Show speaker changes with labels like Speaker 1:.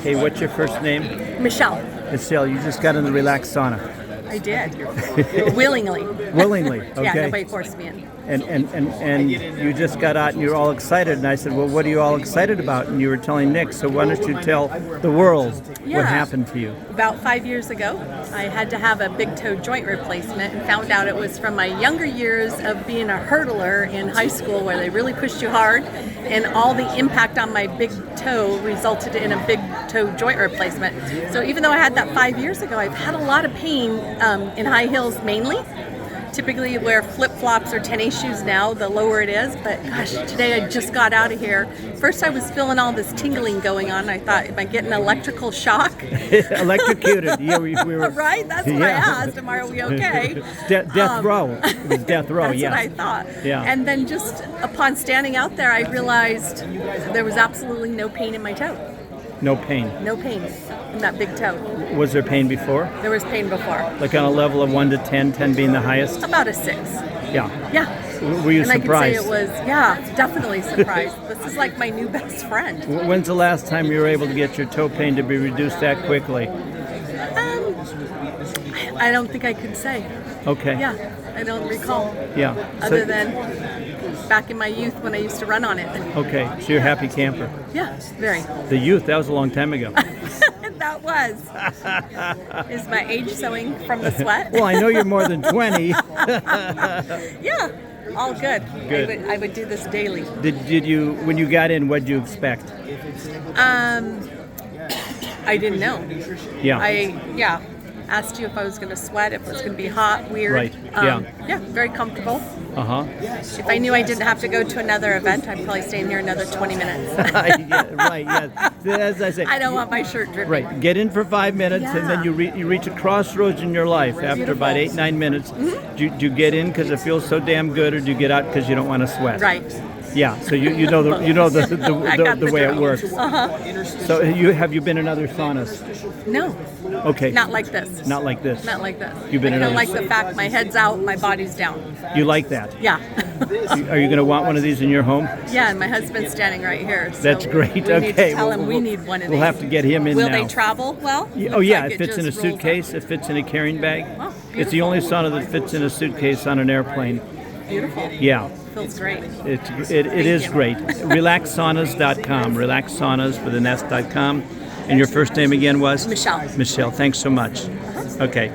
Speaker 1: Hey, what's your first name?
Speaker 2: Michelle.
Speaker 1: Michelle, you just got in the Relax Sauna.
Speaker 2: I did. Willingly.
Speaker 1: Willingly, okay.
Speaker 2: Yeah, nobody forced me in.
Speaker 1: And you just got out and you're all excited. And I said, well, what are you all excited about? And you were telling Nick, so why don't you tell the world what happened to you?
Speaker 2: About 5 years ago, I had to have a big toe joint replacement and found out it was from my younger years of being a hurdler in high school where they really pushed you hard, and all the impact on my big toe resulted in a big toe joint replacement. So even though I had that 5 years ago, I've had a lot of pain in high heels mainly. Typically wear flip-flops or tennis shoes now, the lower it is, but gosh, today I just got out of here. First I was feeling all this tingling going on. I thought, am I getting electrical shock?
Speaker 1: Electrocuted. Yeah, we were,
Speaker 2: right? That's what I asked. Are we okay?
Speaker 1: Death row. It was death row,
Speaker 2: That's
Speaker 1: yes.
Speaker 2: what I thought.
Speaker 1: Yeah.
Speaker 2: And then just upon standing out there, I realized there was absolutely no pain in my toe.
Speaker 1: No pain.
Speaker 2: No pain in that big toe.
Speaker 1: Was there pain before?
Speaker 2: There was pain before.
Speaker 1: Like on a level of 1 to 10, 10 being the highest?
Speaker 2: About a 6.
Speaker 1: Yeah.
Speaker 2: Yeah.
Speaker 1: Were you
Speaker 2: and
Speaker 1: surprised?
Speaker 2: I could say it was, definitely surprised. This is like my new best friend.
Speaker 1: When's the last time you were able to get your toe pain to be reduced that quickly?
Speaker 2: I don't think I could say.
Speaker 1: Okay.
Speaker 2: Yeah, I don't recall.
Speaker 1: Yeah.
Speaker 2: Other than back in my youth when I used to run on it.
Speaker 1: Okay, so you're a happy camper.
Speaker 2: Yeah, very.
Speaker 1: The youth, that was a long time ago.
Speaker 2: That was. Is my age showing from the sweat?
Speaker 1: Well, I know you're more than 20.
Speaker 2: Yeah, all good.
Speaker 1: Good.
Speaker 2: I would do this daily.
Speaker 1: Did you, when you got in, what did you expect?
Speaker 2: I didn't know.
Speaker 1: Yeah.
Speaker 2: Asked you if I was going to sweat, if it was going to be hot, weird.
Speaker 1: Right, yeah.
Speaker 2: Yeah, very comfortable.
Speaker 1: Uh-huh.
Speaker 2: If I knew I didn't have to go to another event, I'd probably stay in here another 20 minutes.
Speaker 1: Yeah, right, yeah. As I say.
Speaker 2: I don't want my shirt dripping.
Speaker 1: Right, get in for 5 minutes, and then you reach a crossroads in your life after about 8-9 minutes.
Speaker 2: Mm-hmm.
Speaker 1: Do you get in because it feels so damn good, or do you get out because you don't want to sweat?
Speaker 2: Right.
Speaker 1: Yeah, so you know the way it works.
Speaker 2: Uh-huh.
Speaker 1: So have you been in other saunas?
Speaker 2: No.
Speaker 1: Okay.
Speaker 2: Not like this.
Speaker 1: Not like this.
Speaker 2: Not like this.
Speaker 1: You've been
Speaker 2: I
Speaker 1: in
Speaker 2: don't
Speaker 1: other
Speaker 2: like the fact my head's out, my body's down.
Speaker 1: You like that?
Speaker 2: Yeah.
Speaker 1: Are you going to want one of these in your home?
Speaker 2: Yeah, and my husband's standing right here. So
Speaker 1: That's great.
Speaker 2: We
Speaker 1: Okay.
Speaker 2: need to tell him we need one of these.
Speaker 1: We'll have to get him in
Speaker 2: Will
Speaker 1: now.
Speaker 2: they travel well?
Speaker 1: Oh yeah,
Speaker 2: Like
Speaker 1: it fits in a
Speaker 2: just rolls
Speaker 1: suitcase. It fits in a carrying bag.
Speaker 2: Wow,
Speaker 1: It's the only sauna that fits in a suitcase on an airplane.
Speaker 2: up. Beautiful.
Speaker 1: Yeah.
Speaker 2: Feels great.
Speaker 1: It is
Speaker 2: you.
Speaker 1: great. Relaxsaunas.com. Relaxsaunas with an S.com. And your first name again was?
Speaker 2: Michelle.
Speaker 1: Michelle, thanks so much. Okay.